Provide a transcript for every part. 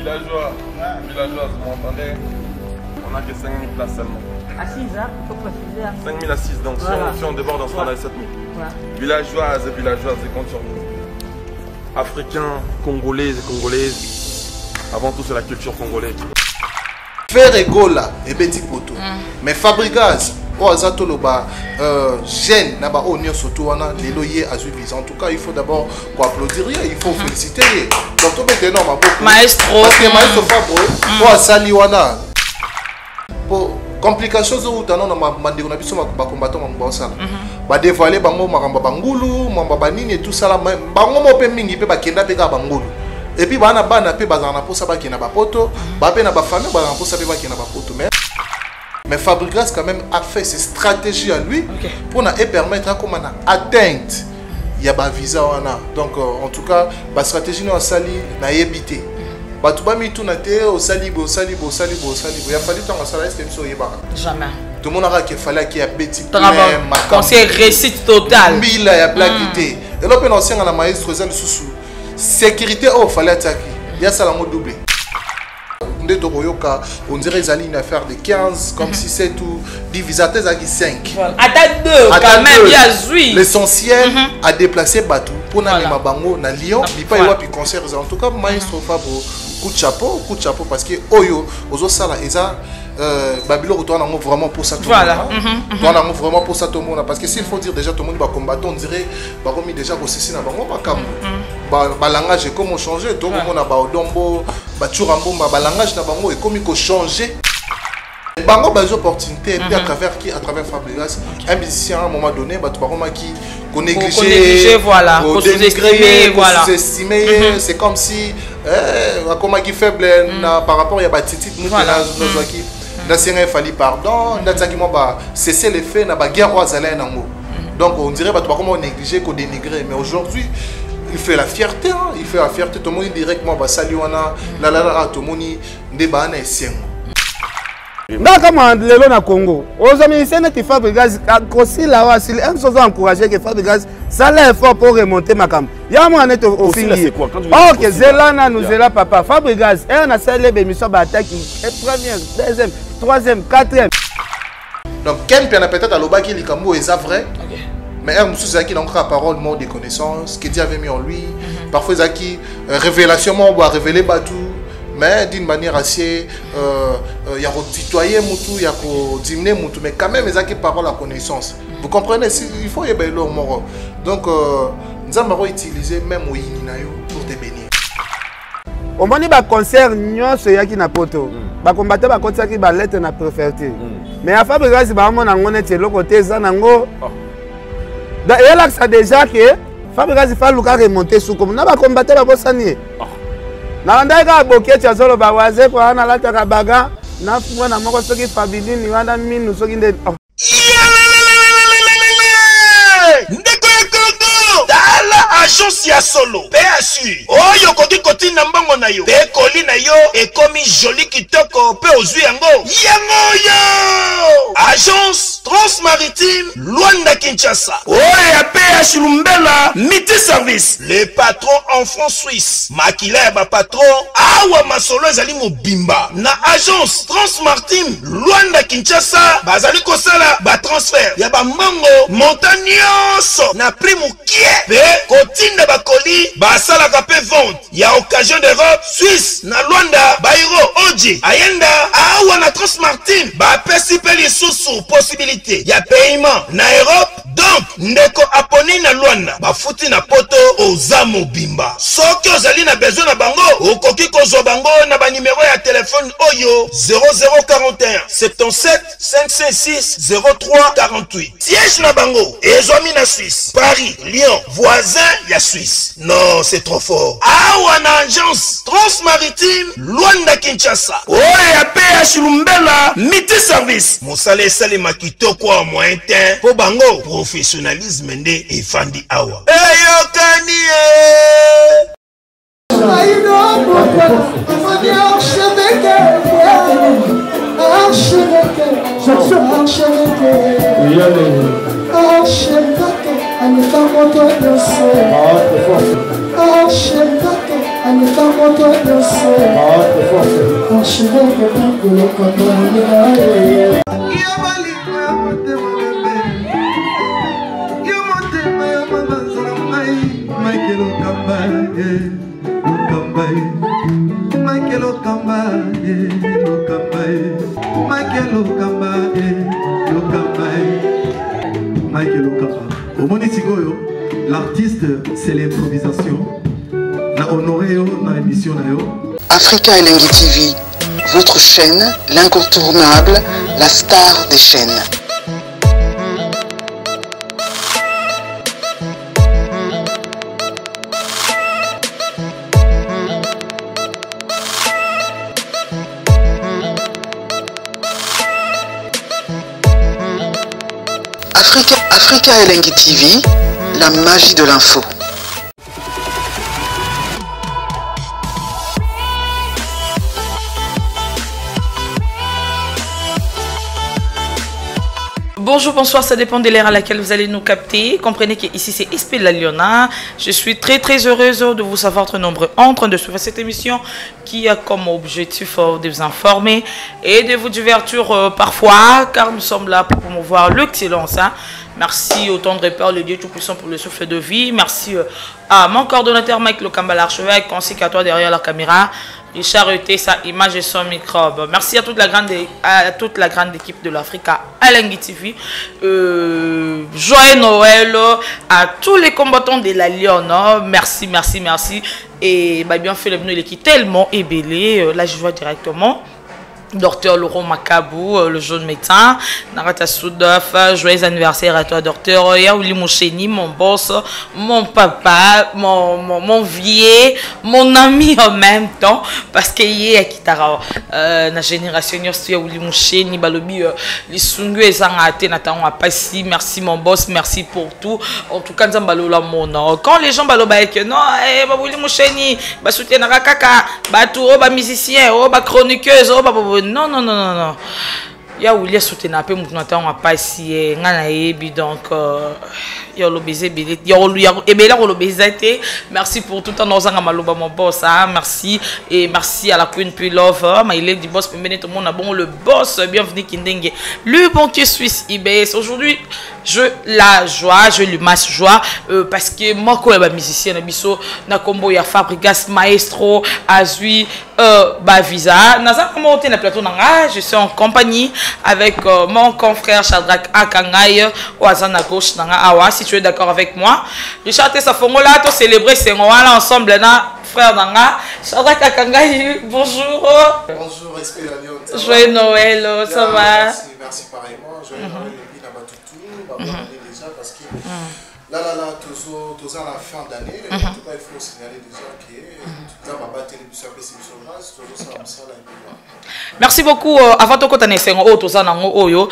Villageoise, vous m'entendez? On n'a que 5000 places seulement. À 6 heures, il faut préciser. 5000 à 6, donc voilà. Si on déborde, on sera dans les 7000. Voilà. Villageoises, je compte sur vous. Africains, Congolaises et Congolaises, avant tout c'est la culture congolaise. Faire égola et petit poteau. Mais Fabregas, Oazatoloba, gêne, n'a pas honneur surtout on a les loyers à suivre. En tout cas, il faut d'abord applaudir, il faut féliciter. Donc, tout est énorme. Maestro. Parce que Maestro Fabro, pour Saliwana, pour complications où tu as demandé, on a vu sur ma combattant en ça. Bah dévoiler bango maramba bangulu, mamba banini et tout ça là. Bango mo pe mingi pe ba kenda pe ka bangulu. Et puis bana bana pe bazana pour ça ba kena ba poto, ba pe na ba famille bazana pour ça pe ba kena ba poto. Mais Fabregas quand même a fait ses stratégies à lui pour permettre à comment atteindre il y a ba visa wana. Donc en tout cas ba stratégie no sali na yebité. Ba tout ba mi tout na te au salibo. Il a fallu tant en sala est-ce que so yeba. Jamais. Tout le monde a qu'il fallait qu'il y a petit conseil réussite totale. Il y a plaquité. Et là, on a un maestro sous sécurité, il fallait attaquer. Il y a ça la mot doublé. On dirait qu'ils allaient une affaire de 15, comme si c'est tout divisé à 5. Attaque 2, quand même, bien joué. L'essentiel à déplacer Batou pour n'aller pas bango na Lyon. Il n'y a pas eu concert. En tout cas, maestro Fabro, coup de chapeau, parce que Oyo, aux autres salles, Babylone retourne vraiment pour ça tout le monde. Vraiment pour ça tout le monde. Parce que s'il faut dire déjà tout le monde va combattre, on dirait que déjà que c'est un langage est comme changer. Tout le monde a Baodombo, Bachurambo, langage est comme changer. Bango a des opportunités et puis à travers Fabregas, un musicien à un moment donné, qui négligé, qu'on sous-estimé, c'est comme si comme qui faible par rapport à Batiti il fallait pardon, cesser les faits, na guerre aux alains. Donc on dirait comment négliger, qu'on dénigrer, mais aujourd'hui il fait la fierté, tout le monde directement Saliwana, tout le monde débat et sien. Ndaka lelo na Congo. Aux musiciens qui Fabregas aussi là aussi un chose encourager que Fabregas ça l'effort pour remonter ma cam. Ya moi net au fini. OK, Zelana nous là papa Fabregas on a celle émission attaque première, deuxième, troisième, quatrième. Donc Ken peut-être à l'obaki likambo est vrai. Mais un monsieur qui a encore la parole mot de connaissance que Dieu avait mis en lui. Parfois Zaki révélation on va révéler Batou. Mais d'une manière assez, il y a tutoyer Moutou, il y a diminuer Moutou, mais quand même, ils ont parole à connaissance. Vous comprenez, il faut y avoir leur mort. Donc, nous avons utilisé même au Yininayo pour te bénir. On m'a dit que le concert, c'est qui na poto. Le combattant va continuer qui va l'être na préféré. Mais à Fabregas, il va y le côté Zanango. Et là, ça déjà que Fabregas, il faut remonter sous comme nous, le combattant va s'ennuyer. Naandaka bokecha solo bawaze kwa na lata kabaga na fungwa na moko soki fabili ni wanda minu soki nde ndeko kongo dala agence ya solo PSU oyo koki koti na mbango na yo pe koli na yo ekomi joli kitoko pe ozwi yango yo agence Transmaritime Luanda Kinshasa oyo ya PSU Lumbela Miti Service le patron en France Suisse makila ya ba patron awa masolo ezali mobimba na agence Transmaritime Luanda Kinshasa bazali kosala ba transfert ya ba mbango montagnoso na prix mukie pe kotinda ba colis basala ka pe vente ya occasion d'Europe Suisse na Luanda Bairo Oji ayenda awa na Transmaritime ba pesi pe lisusu possibilité ya paiement na Europe. Donc ndeko aponi na Luanda bafuti na poto oza mobimba soki ozali na besoin na bango okoki kozwa bango na ba numéro ya téléphone oyo 0041 77 556 03 48 siège na bango ezwami na Suisse Paris Lyon voisin ya Suisse. Non, c'est trop fort. Awa na agence Transmaritime Luanda Kinshasa oyo ya PH Lumbela Miti Service mosale sale makito kwa moyen temps po bango professionnalisme nde efandi awa eyokani Archevêque, L'artiste, c'est l'improvisation. Na honoré dans l'émission. Africa Elengi TV, votre chaîne, l'incontournable, la star des chaînes. Africa Elengi TV, la magie de l'info. Bonjour, bonsoir, ça dépend de l'ère à laquelle vous allez nous capter. Comprenez qu'ici c'est SP La Liona. Je suis très heureuse de vous savoir très nombreux en train de suivre cette émission qui a comme objectif de vous informer et de vous divertir parfois, car nous sommes là pour promouvoir l'excellence. Merci au tendre Père, le Dieu Tout-Puissant, pour le souffle de vie. Merci à mon coordonnateur Mike Lokamba l'archevêque, ainsi qu'à toi derrière la caméra, Richard Euté, sa image et son microbe. Merci à toute la grande équipe de l'Africa Elengi TV. Joyeux Noël à tous les combattants de la Lyon. Merci. Et bien fait le venu qui est tellement ébélé. Là, je vois directement Docteur Laurent Macabou, le jeune médecin. Narata Soudaf, joyeux anniversaire à toi, docteur. Yaouli Moucheni, mon boss, mon papa, mon vieux, mon ami en même temps. Parce que y a Kitara, la génération Yaouli Moucheni, Balobi, les Sungu et Zangate, Nathan Apassi. Merci mon boss, merci pour tout. En tout cas, Zambalola mon. Quand les gens baloba que non, Babouli Moucheni, Basouté Narakaka, Batou, Ba musicien, Ba chroniqueuse, non. Ya oulia soutenir un peu mon temps à passer ngana ebi donc ya lo baiser belé ya ebela lo baiser. Merci pour tout temps dans maloba mon boss, merci et merci à la Queen Love, ma il est du boss pembene tout le monde bon le boss, bienvenue Kindenge le banquier suisse IBS. Aujourd'hui je lui masse joie parce que moi quand ba musicien na biso na combo ya Fabrigas Maestro Azui ba visa naza monter na plateau nanga. Je suis en compagnie avec mon confrère Shadrach Akangay au Azana gauche nanga awa. Si tu es d'accord avec moi, Richard Safongola to célébrer ces là ensemble na frère nanga Shadrach Akangay. Bonjour. Bonjour, respect la Lyon. Joyeux Noël, ça va? Merci pareillement. Joyeux Noël et puis la Batoutou, bonne année déjà parce que là, toujours à la fin d'année, en tout cas, il faut signaler déjà que tout va battre les bus à PCB sur le reste, toujours ça là. Merci beaucoup. Avant de continuer, oyo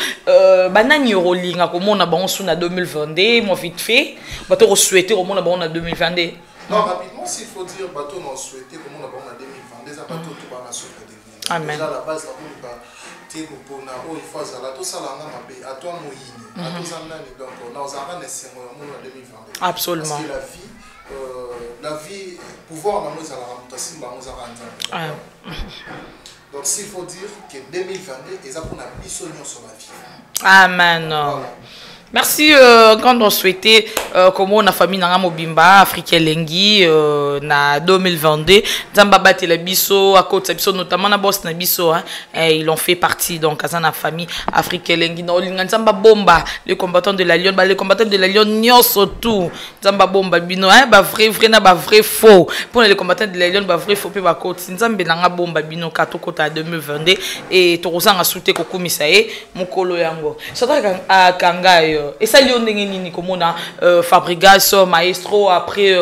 banani rolinga komona bango suna 2022 moi vite fait bato souhaiter au monde bango 2022. Non, rapidement, s'il faut dire bato non souhaiter au monde bango 2022 ça bato tout bana souhaiter. Amen. Déjà la base la bonne tebo pona o il faut ça là tout ça là ngamabe à toi moyini à tous amnani donc on a osara nesengo au monde 2022. Absolument. Parce que la vie pouvoir na nous ala mutasi bango za randa. Donc s'il faut dire que 2022 ils ont pour mission sur la vie. Amen. Voilà. Merci quand on souhaitait comment on a famille na mobimba Africa Elengi na 2022 Zamba bate la biso à côté biso notamment na boss na biso ils ont fait partie donc à la famille Africa Elengi na olinga Zamba bomba les combattants de la Lyon les combattants de la Lyon nyonso tout Zamba bomba bino ba vrai na ba vrai faux pour les combattants de la Lyon ba vrai faux pe ba côté Nzambe na bomba bino kato kota 2022 et torozanga souté ko komisa mukolo yango Shadrach Akangay. Et ça, Fabrigas Maestro après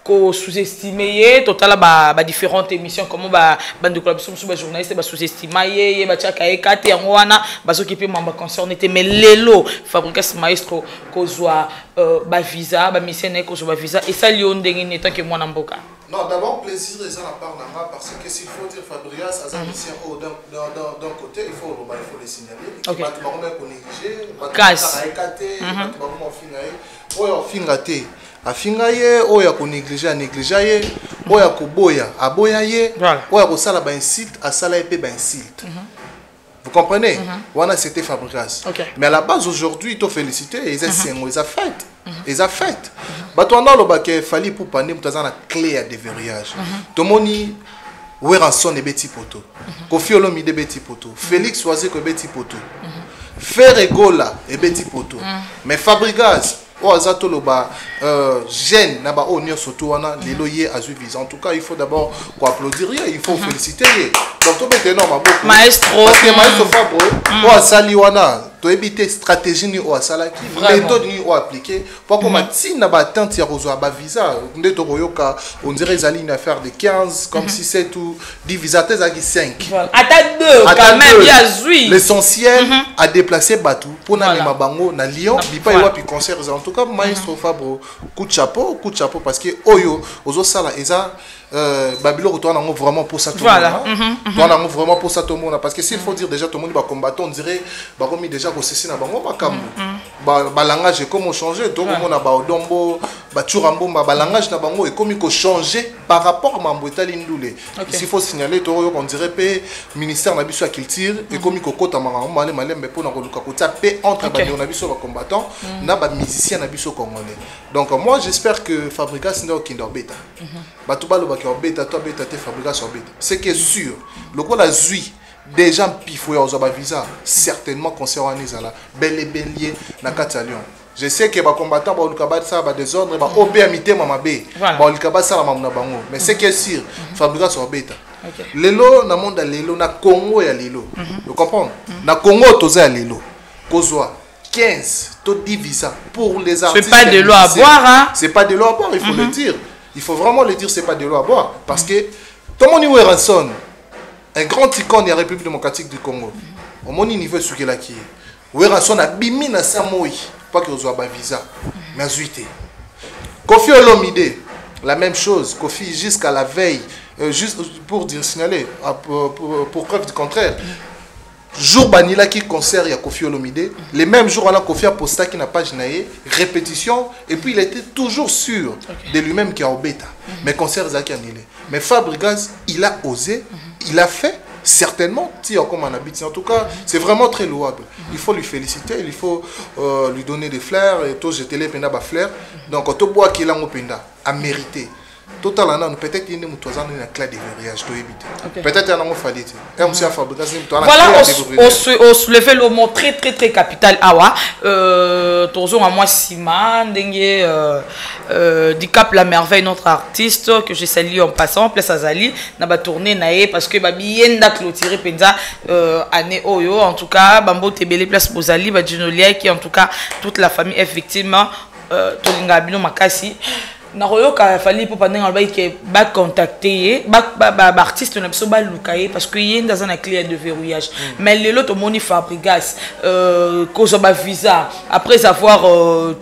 sous-estimé total différentes émissions comme bande de collaboration sur journaliste sous-estimé concerné mais lelo Fabrigas Maestro kozwa visa mission kozwa visa et ça tant que moi mboka. Non, d'abord, plaisir est à la part d'Ama parce que s'il faut dire Fabrigas, d'un côté, il faut les signaler. Ok. Afingaye oya ko négliger négliger oya ko boya aboya ye oya ko sala ba insulte a sala épée ba insulte. Vous comprenez? Voilà, c'était Fabrigas. Mais à la base aujourd'hui, il faut féliciter, ils ont fait. Ils ont fait. Batouana le baké fallait pour paner pour la clé à déverrouillage. Tomoni Weranson et Betty Poto. Kofi Olomide et Betty Poto. Félix Oisé et Betty Poto. Ferregola et Betty Poto. Mais Fabrigas o azato loba jeune na ba onyo surtout wana lelo ye azuviza. En tout cas, il faut d'abord applaudir, il faut féliciter. Donc to bete non maboko. Maestro. Parce que maestro Fabro o asali wana to éviter stratégie ni o asala ki méthode ni o appliquer pour que matina ba attente ya rezo ba visa nde to koyoka on dirait ezali une affaire de 15 comme si c'est tout divisé à 5. Voilà. Atta 2 quand même ya zui. L'essentiel à déplacer Batou pour na mabango na Lyon, bipa yo pi concert en tout cas maestro Fabro coup de chapeau parce que oyo ozo sala eza Babylone retourne en vraiment pour ça tout le monde. Vraiment pour ça tout le monde parce que s'il faut dire déjà tout le monde va combattre on dirait bah comme déjà que c'est na bango makambo ba langage comment changer donc on a ba odombo ba churambo ba langage na bango et comme il faut changer par rapport à Mamboueta Lindoulé. S'il faut signaler to on dirait pe ministère na biso ya culture et comme il faut kota makambo malé mais pour na koluka kota pe entre ba na biso ba combattant na ba musicien na biso congolais. Donc moi j'espère que Fabrigas ndo kindorbeta. Ba to ba bêta, toi bêta, t'es Fabrigas bêta. C'est que sûr, le quoi la zui, des gens pifoués aux visa, certainement concernant Nizala, bel et bien lié na Catalion. Je sais que les combattants vont combattre ça, des ordres, vont obéir mamabé, vont combattre ça la mamna bango. Mais c'est que sûr, Fabrigas bêta. Lelo na monde lelo na Congo ya lelo. Vous comprenez? Na Congo toza lelo. Kozwa 15 to 10 visas pour les artistes. C'est pas de l'eau à boire hein. C'est pas de l'eau à boire, il faut le dire. Il faut vraiment le dire, c'est pas de l'eau à boire. Parce que Tomoni Weranson, un grand icône de la République démocratique du Congo, au mon niveau sur la qui Weranson a bimi na Samoï, pas que vous ayez un visa, mais zuité. Kofi Olomide, la même chose. Kofi jusqu'à la veille, juste pour dire signaler, pour preuve du contraire. Jour Banila qui concert il y a Kofi Olomide, les mêmes jours là Kofi a posté qui n'a pas gêné, répétition et puis il était toujours sûr de lui-même qu'il y a au bêta. Mais concert Zaki annulé. Mais Fabrigas, il a osé, il a fait certainement comme on habite. En tout cas, c'est vraiment très louable. Il faut lui féliciter, il faut lui donner des fleurs et tout jeter les penda fleurs. Donc tout bois qu'il a au penda a mérité. Totalement, peut-être qu'il y a une clé de verrouillage. Peut-être qu'il y a une fallu. Voilà, on soulevait le mot très capital. Awa, toujours à moi, Siman, Dicap la merveille, notre artiste que je salue en passant, Place Azali, n'a pas tourné naé parce que bien n'a clôturé Penza année Oyo. En tout cas, Bambo Tebele, Place Bozali, Badjinolia, qui en tout cas toute la famille est victime. Tolinga Bino Makasi. Il fallait pour contacter artiste parce qu'il y a dans un clé de verrouillage. Mais l'autre moni Fabrigas cause visa après avoir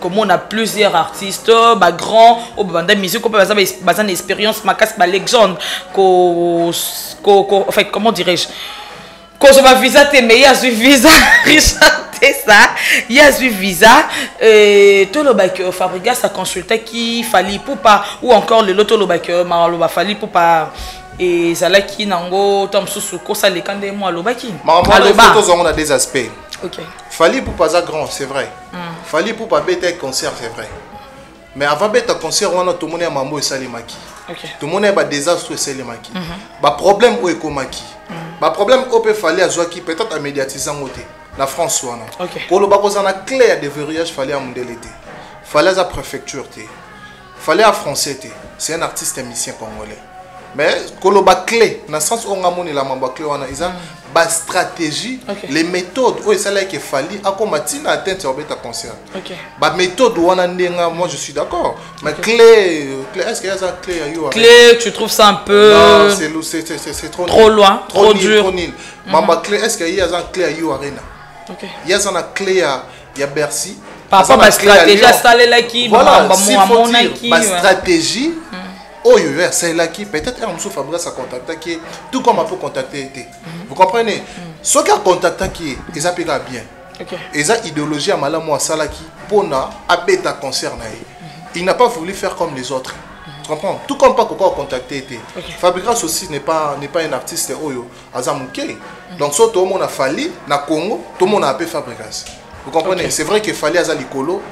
comme on a plusieurs artistes grands au banda musique on peut avoir une expérience macasse légende en fait comment dirais-je cause visa t'es meilleur visa ça, il y a eu visa et tout le bac Fabrigas a consulté qui fallait pour pas ou encore le loto le bac Maralo fallait pour pas et ça là qui nango tom sous ça les candés moi le bac on a des aspects. OK. Fallait pour pas grand, c'est vrai. Fallait pour pas bêter concert, c'est vrai. Mais avant bêter concert on a tout le monde à mambo et salimaki. OK. Tout le monde a des désastres et salimaki. Ba problème où est komaki. Ba problème au peut fallait à qui peut-être à médiatiser en côté. La France wana. Pour le bakoza na clé de verrouillage fallait à mondelité. Fallait à la préfecture té. Fallait à français té. C'est un artiste musicien congolais. Mais koloba clé na sens on a moni la mamba clé wana isa ba stratégie les méthodes où ça là qu'il fallait à combattre atteinte au bêta concert. Ba méthode wana ndenga moi je suis d'accord. Mais clé est-ce qu'il y a ça clé à yo? Clé tu trouves ça un peu non, c'est trop loin, trop dur. Trop nul. Mamba clé est-ce qu'il y a ça clé à yo arena? Il y a une clé à Bercy. Par rapport à la stratégie, voilà, ma stratégie, Oyo, c'est là qui peut-être un monsieur Fabrice a contacté qui tout comme on peut contacter. Vous comprenez? Ce qui a contacté qui ils appellent bien. Ils ont idéologie à Malamou Salaki pour na abeta concert na. Il n'a pas voulu faire comme les autres. Tu comprends? Tout comme pas qu'on contacté. Fabrice aussi n'est pas un artiste Oyo Azamuke. Donc so tout le monde a fallu na Congo, tout le monde a appelé Fabrice. Vous comprenez? C'est vrai qu'il fallait Azali Kolo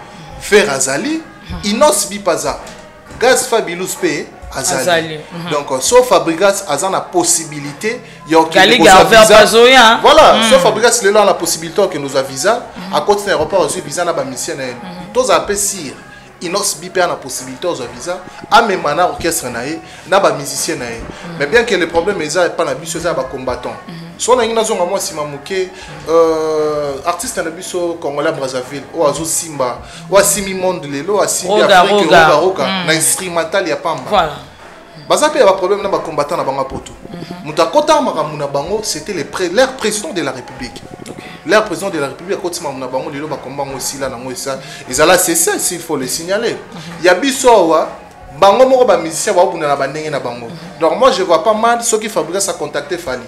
faire Azali, Inos Bipaza. Gaz Fabilous P Azali. Donc, sauf Fabrigas a la possibilité. Voilà, sauf Fabrigas a la possibilité que nous a visa. À côté de l'aéroport, aussi visa n'a pas mission. Tous à Pessir, Inos Bipé a la possibilité aux visa. À même mana orchestre n'a pas musicien. Mais bien que le problème est pas la bus, c'est pas combattant. Soit on a une moi Simamouké, artiste na biso Congolais Brazzaville, ou Azo Simba, ou Simi Monde Lelo, à Simi Afrique, Roga, na instrumental ya pamba. Voilà. Bazape a problème na ba combattant na banga poto. Mutakota makamuna bango, c'était l'air président de la République. L'air président de la République côté mamuna bango lelo ba combat aussi là na ngo ça. Ils alla cesser s'il faut le signaler. Ya biso wa bango moko ba musicien ba buna na bandenge na bango. Donc moi je vois pas mal ceux qui fabriquent ça contacter Fali.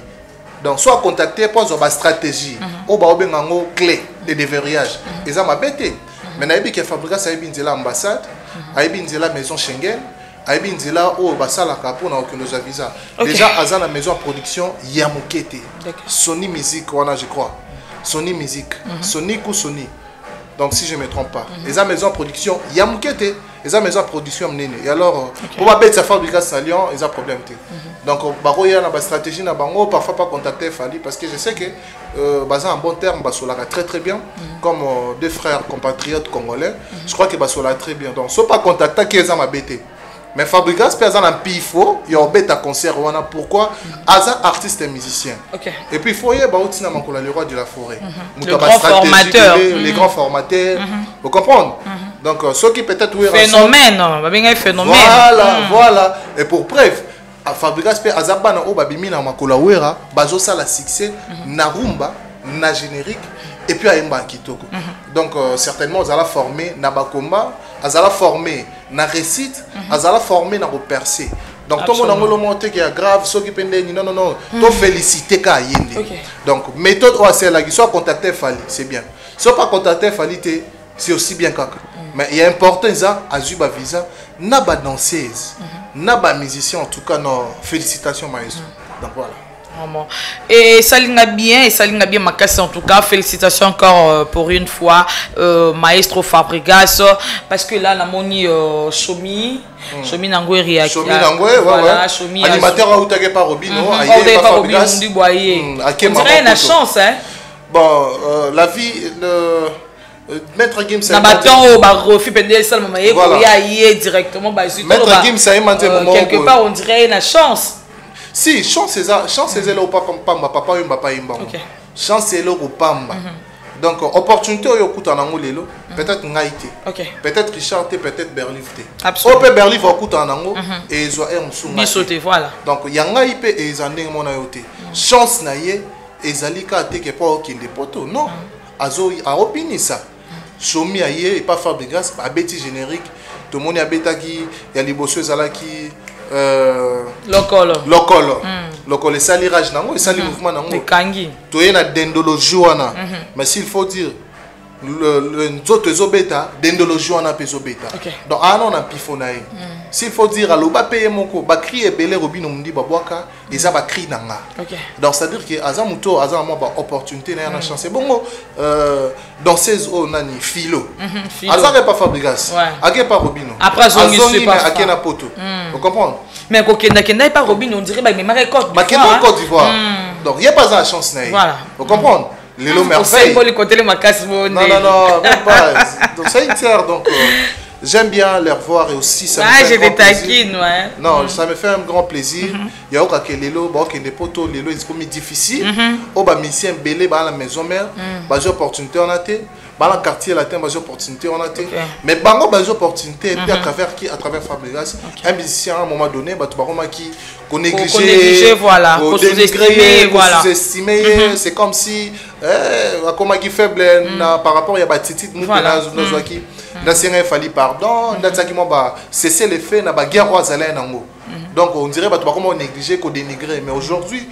Donc, soit contacter pour une stratégie, ou une clé de déverrouillage. Ils ont bêté. Mais il y a des fabricants qui ont l'ambassade, la maison Schengen, qui ont la visa. Déjà, ils ont la maison de production Yamukete. Sony Music, je crois. Sony Music. Sony ou Sony. Donc, si je ne me trompe pas. Ils ont la maison de production Yamukete. Ils ont la maison de production Mnene. Et alors, pour mettre sa fabrication à Lyon, ils ont un problème. Donc, il y a une stratégie, parfois pas contacter Fali parce que je sais que, en bon terme, Basola très très bien, comme deux frères compatriotes congolais. Je crois que Basola très bien. Donc, si pas contacter, qu'ils ont bêté. Mais Fabrigas, il y a un pifo, il y a un bête à concert. Pourquoi? Aza artiste et musicien. Et puis, il faut y avoir le roi de la forêt. Les grands formateurs. Les grands formateurs. Vous comprenez? Donc, ceux qui peut-être... Phénomène. Voilà. Et pour preuve, Fabrigas pe azabana o babimi na makola wera bazo sala succès na rumba na générique et puis aimba kitoko. Donc certainement azala formé na bakomba, azala formé na récite, azala formé na repercer. Donc tout le monde a le monté qui est grave, ceux qui pendent non, to féliciter ka yende. Donc méthode o c'est la qui soit contacter Fali, c'est bien. Soit pas contacter Fali c'est aussi bien kaka. Mais il est important ça azuba visa na ba danseuse. Naba musicien en tout cas, non, félicitations maestro. Donc voilà. Et ça linga bien, ma casse en tout cas. Félicitations encore pour une fois, maestro Fabrigas, parce que là, la moni Chomi Nangwe voilà, Chomi animateur à Outage par Robino, on dirait une chance, hein. Bon, la vie, Maître Gims ça directement Maître Gims ça quelque part on dirait une chance. Si chance c'est là au papa chance c'est là au pamba. Donc opportunité au kuta nango lelo peut-être ngaité. Peut-être Richard peut-être Berlifte. Absolument. Peut Berlif au kuta nango et ils ont un voilà. Donc yanga ipe et ils en ont na yoté. Chance na ye ezalika te que pas okinde poto non. Azo a opini ça. Chomi aye et pas Fabrigas a bêti générique tout le monde a bêtaki il y a les bosses qui local salirage nango et sali mouvement nango kangi to yena dendologie wana mais s'il faut dire le nzoto ezobeta dendologie wana peso beta donc on a pifonaye s'il faut dire aloba paye moko ba cri ebele robino mundi babwaka eza ba cri nanga donc c'est à dire que azamuto azama ba opportunité na na chance bongo danseuse o nani filo azaka pas Fabrigas ake pas robino après zongi mais ake na poto vous comprenez mais kenda pas robino on dirait ba même record ma Côte d'Ivoire donc il y a pas la chance na vous comprenez les lots merveilleux non même pas donc ça inter donc j'aime bien les revoir et aussi ça me fait un grand plaisir. Non, ça me fait un grand plaisir. Il y a aucun lelo, des potos, lelo c'est comme difficile. Au bas mission belé dans la maison mère, bas opportunité on a été, dans le quartier latin bas opportunité on a été. Mais bango bas opportunité et puis à travers Fabrigas, un musicien à un moment donné, bah tu vois qui qu'on négligé, voilà, qu'on sous-estimé, voilà. C'est comme si comme qui faible par rapport à Batiti nous qui dans ce il fallait pardon dans ça qui m'a cessé les faits na ba guerre aux alais nango Donc on dirait bah comment négliger qu'on dénigrer, mais aujourd'hui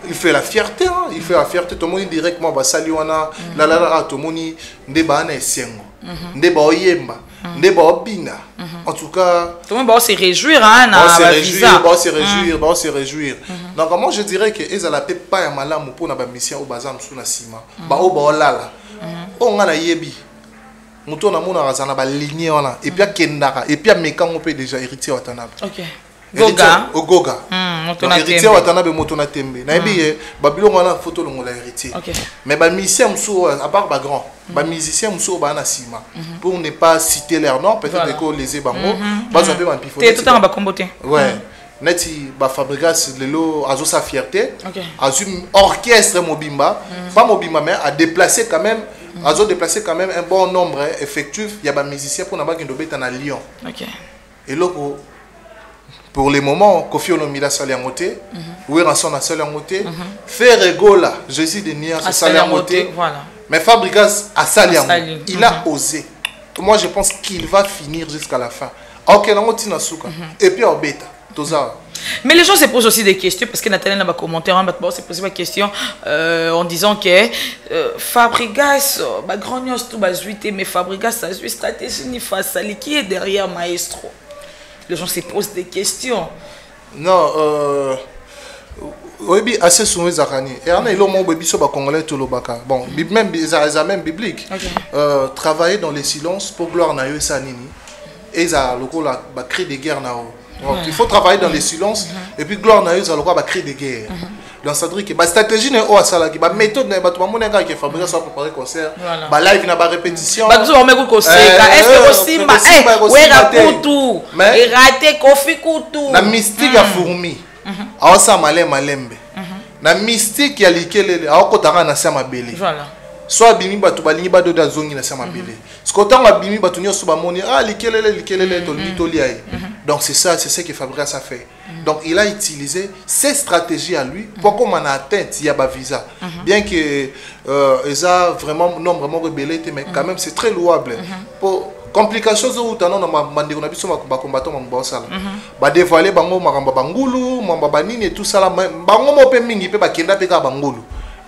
il fait la fierté, hein. Il fait la fierté. Tout le monde directement bah saliwana la tout le monde ndeba na esengo ndeba oyemba ndeba obina. En tout cas tout le monde va se réjouir hein se réjouir. Donc moi je dirais que ezala pe pas ya malamu pour na ba mission au bazam sous na sima ba o ba olala o ngana yebi muto na mona razana ba lignée wana et puis akendaka et puis amekango pe déjà héritier watanabe. OK. Goga. Goga. Héritier watanabe moto na tembe. Na yebi babilo wana photo longola héritier. OK. Mais ba musicien muso à part ba grand, ba musicien muso ba na sima pour ne pas citer leur nom peut-être que les bango ba zo pe ba pifoter. T'es tout en ba comboter. Ouais. Neti ba Fabregas lelo azo sa fierté. OK. Azo orchestre mobimba, pas mobimba mais a déplacé quand même azo déplacé quand même un bon nombre effectif, il y a ba musicien pour na ba kindobeta na Lyon. OK. Et loko pour les moments, Kofi Olomide sali en moté, oui Ranson a sali en moté, Ferregola, Jésus de Nia sali en moté, voilà. Mais Fabregas a sali en moté. Il a osé. Moi je pense qu'il va finir jusqu'à la fin. Ok, non tina souka. Et puis au bêta, toza. Mais les gens se posent aussi des questions parce que Nathalie n'a pas commenté, on s'est posé des questions en disant que Fabregas, grand news tout bas mais Fabregas a une stratégie ni face à qui est derrière Maestro. Les gens se posent des questions. Non, oui, assez souvent Zakani. Et on a eu le mot biso ba congolais tout le baka. Bon, même même biblique. Travailler dans les silences pour gloire na yo sanini. Et ça le coup la cri de guerre na o. Donc il faut travailler dans les silences et puis gloire na yo ça le coup ba cri de guerre. Donc ça veut dire que ba stratégie na o asala ki ba méthode na ba to mona ka ki Fabregas soit préparer concert. Ba live na ba répétition. Ba zo me ko concert. Est-ce que aussi ma ouais rakutu. Et raté Kofi Kutu. Na mystique ya fourmi. Aosa malembe. Na mystique ya likelele aokotanga na sama belé. Voilà. Soit bimi batu balingi ba doda zongi na sama belé. Skotanga bimi batu nyoso ba moni likelele toli ai. Donc c'est ça, c'est ce que Fabregas a fait. Donc il a utilisé ces stratégies à lui pour qu'on en atteinte il y a ba visa. Bien que ils a vraiment non vraiment rebellé mais quand même c'est très louable. Pour complications où tano na mandeko na biso ba combattant mamba sala. Ba dévoiler bango makamba bangulu, mamba banini et tout ça là bango mo pe mingi pe ba kenda pe ka bangulu.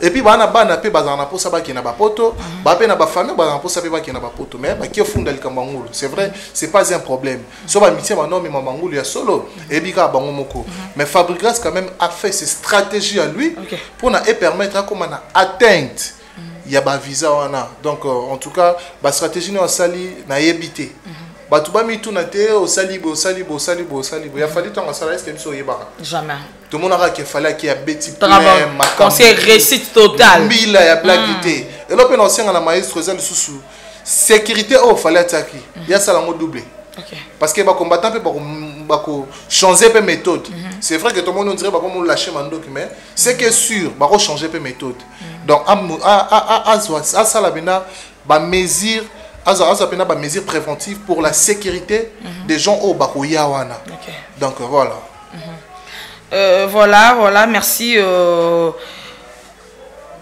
Et puis bana pe bazana po sa ba kena ba poto, ba pe na ba famille bazana po sa pe ba kena ba poto mais ba ki funda likambangulu. C'est vrai, c'est pas un problème. So ba mitie non mais mambangulu ya solo et bi ka bango moko. Mais Fabregas quand même a fait ses stratégies à lui pour na permettre à comment na atteinte il y a ba visa wana. Donc en tout cas ba stratégie na sali na yebité. Ba tu ba mi tout na te au salibo. Il a fallu tant ça est-ce que biso yebaka. Jamais. Tout le monde a qu'il fallait qu'il y a bêtis conseil réussite total. Mila ya blaguité. Et là on enseigne à la maître zali sous sécurité au fallait attaquer. Il y a ça la mot doublé. Parce que les combattants peuvent changer de méthode. C'est vrai que tout le monde dirait que nous lâcher mando mais c'est que sûr va changer de méthode. Donc à ça la bina ba mesure ba mesure préventive pour la sécurité des gens au bakoya wana. Donc voilà. Voilà, merci.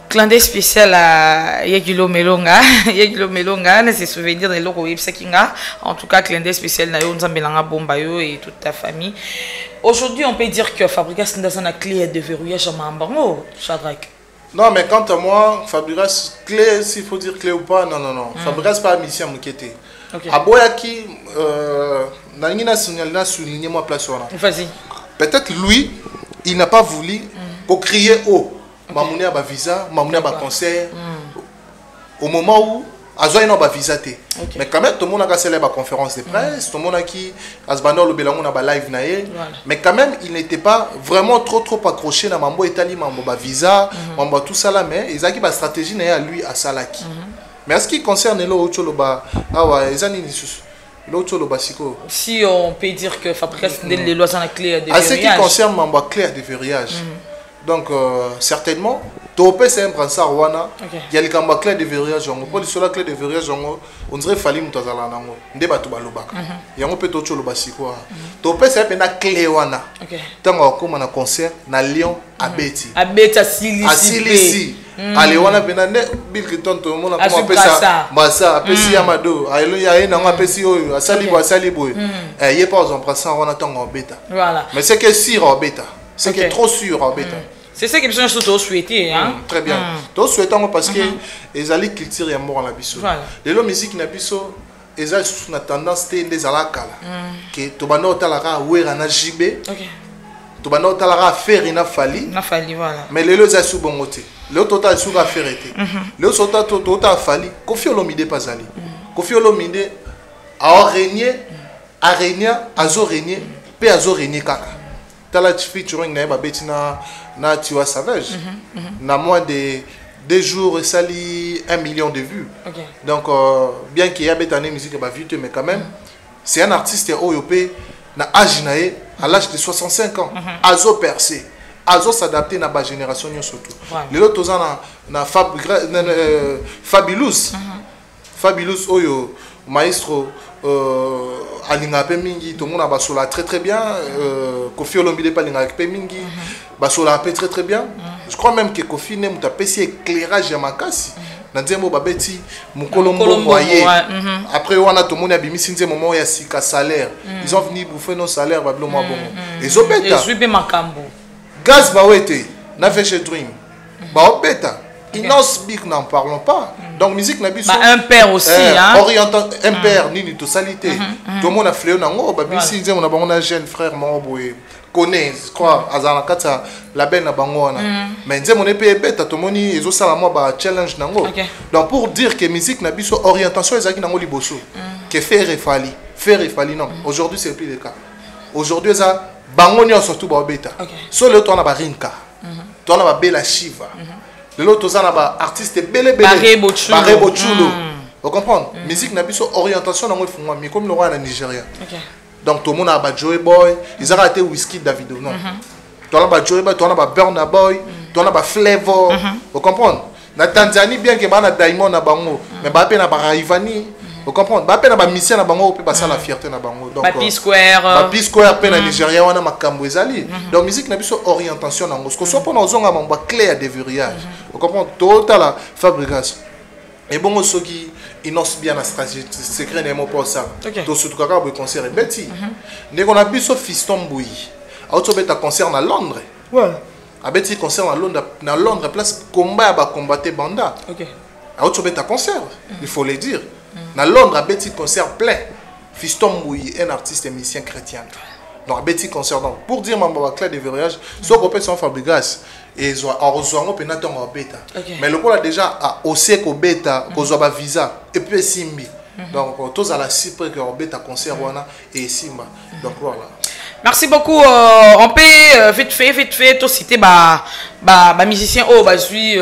Clin d'œil spécial à Yegilo Melonga. Yegilo Melonga, c'est souvenir de l'Oro Ipsekinga. En tout cas, clin d'œil spécial à Nzambelanga Bombayo et toute ta famille. Aujourd'hui, on peut dire que Fabregas n'a pas clé de verrouillage à Mambango, Shadrach. Non, mais quant à moi, Fabregas, clé, s'il faut dire clé ou pas, non. Fabregas pas mission Mukete. Aboyaki, Nangina souligné moi place. Vas-y. Peut-être lui, il n'a pas voulu crier haut. Mamouni a visa, Mamouni a concert. Au moment où Azoy n'a pas visa. Mais quand même, tout le monde a cassé la conférence de presse, tout le monde a qui Asbano le Belangon a live naé. Mais quand même, il n'était pas vraiment trop accroché dans Mambo Italie, Mambo visa, Mambo tout ça là, mais ils ont qui stratégie naé à lui à Salaki. Mais en ce qui concerne l'autre Choloba, si on peut dire que Fabregas les lois sont la clé de verrouillage. En ce qui concerne Mambo clé de verrouillage. Donc certainement, Topé c'est un brassard wana. Il y a le camba clé de verrouillage. Pour la clé de verrouillage, on dirait Fali Moutazala nango. Ndeba to balobaka. Il y a un peu d'autres choses quoi. Topé c'est un clé wana. Tant qu'on a un concert na Lyon à Betty. À Betty à Silisi. allez on a benane Bill Clinton tout le monde a comment ça massa pesi Amado ayo ya ina nga pesi oyo asali bo asali bo y est pas en passant on attend en bêta voilà mais c'est que sûr en bêta c'est que trop sûr en bêta c'est ça que besoin surtout souhaiter hein très bien to souhaitons parce que les ali culture ya mort na biso les lo musique na biso eza sous na tendance te des alakala que to bana otalaka wera na jibe to bana otalaka faire na fali voilà mais les lo za sous bongote le total sous affaire été le sota total fali Koffi Olomide pas ali Koffi Olomide a régné a régné azo régné pe azo régné kaka tala featuring na ba betina na Tiwa Savage na moins de 2 jours sali 1 million de vues donc bien qu'il y a bétané musique ba vite mais quand même c'est un artiste OYP na âge nae à l'âge de 65 ans azo percé azo s'adapter na ba génération surtout les autres na Fabulous Fabulous oyo maestro alinga pe mingi tout le monde a basola très bien Koffi Olomide pas linga pe mingi basola pe très bien je crois même que Koffi ne muta pesi éclairage ya makasi na nzembo babeti mukolombo voyer après on a tout le monde a bimi sinze moment ya sika salaire ils ont venu bouffer nos salaires bablo moi bon et obeta je makambo gaz ba wete na Feche Dream ba obeta Inos Big n'en parlons pas. Donc musique n'a pas un père aussi orientant un père ni de salité. Tout le monde a fléau nango ba bisi nze on a jeune frère mon boy connaît je crois azana kata la belle na bango na. Mais nze mon épée bête tout le monde ezo sala moi ba challenge nango. Donc pour dire que musique n'a biso orientation ezaki nango liboso. Que faire et fali non. Aujourd'hui c'est plus le cas. Aujourd'hui ça bango ni surtout ba beta. So le to na ba rinka. To na ba bela shiva. L'autre on a artiste belé Barré Bochulo. Vous comprenez? Musique n'a pas orientation dans le fond mais comme le roi en Nigeria. Donc tout le monde a ba Joey Boy, ils ont raté Whisky Davido non. Tu as ba Joey Boy, tu as ba Burna Boy, tu as ba Flavor. Vous comprenez? Na Tanzanie bien que bana Diamond na bango, mais ba pe na ba Rayvanny. Vous comprenez? Ba pe na ba mission na bango pe passer la fierté na bango. Donc P Square pe na Nigeria wana makambo ezali. Donc musique n'a pas orientation dans ce que soit pendant zonga mamba clé à déverrouillage. Vous comprenez? Total la fabrication. Et bon ceux qui innocent bien la stratégie secret n'est pas ça. Donc surtout quand on concert et Betty. Né qu'on a vu ce fiston bouilli. Auto beta concert à Londres. Ouais. A Betty concert à Londres place combat à combattre banda. OK. Auto beta concert, il faut le dire. À Londres a Betty concert plein. Fiston bouilli un artiste et musicien chrétien. Donc Betty concert donc pour dire ma clé de verrouillage, soit qu'on peut s'en fabriquer et en rejoignant penaton en bêta. Mais le a déjà à aussi qu'au bêta, qu'aux ba visa et puis simbi. Donc tous à la cypre que en bêta concert wana et simba. Donc voilà. Merci beaucoup. On peut vite fait tout citer musicien suis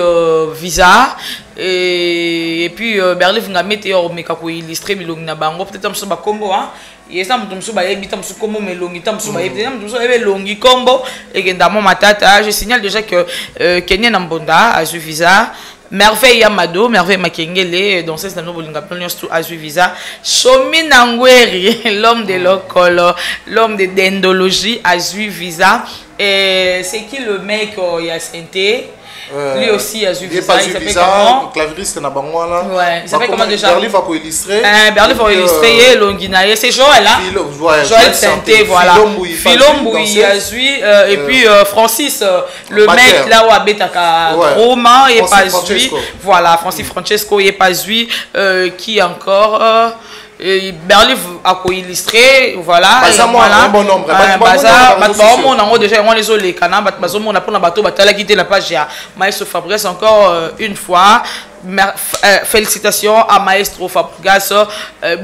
visa et puis Berlin vous mettez au meka ko illustrer bilong na bango peut-être am so ba combo hein. Et ça me tombe sur baie bitam sur comment melongi tam sur baie bitam sur baie longi combo et que dans mon matata je signale déjà que Kenya Nambonda a eu visa Merveille Amado Merveille Makengele donc c'est dans bolinga planios tout a eu visa Shomi Nangweri l'homme de l'ocolo l'homme de dendologie a eu visa et c'est qui le mec il a senté lui aussi a eu visa il s'appelle comment clavieriste na bango là ouais il s'appelle comment déjà Berlin va ko illustrer Berlin va illustrer Longinaye c'est Joël là Joël Santé voilà Filomboui a eu et puis Francis le mec là où habite à Roma et pas eu voilà Francis Francesco et pas eu qui encore Berlin a illustré voilà un bon nombre déjà on les les canaux on a pour la bateau batala quitter la page à Maestro Fabregas encore une fois félicitations à Maestro Fabregas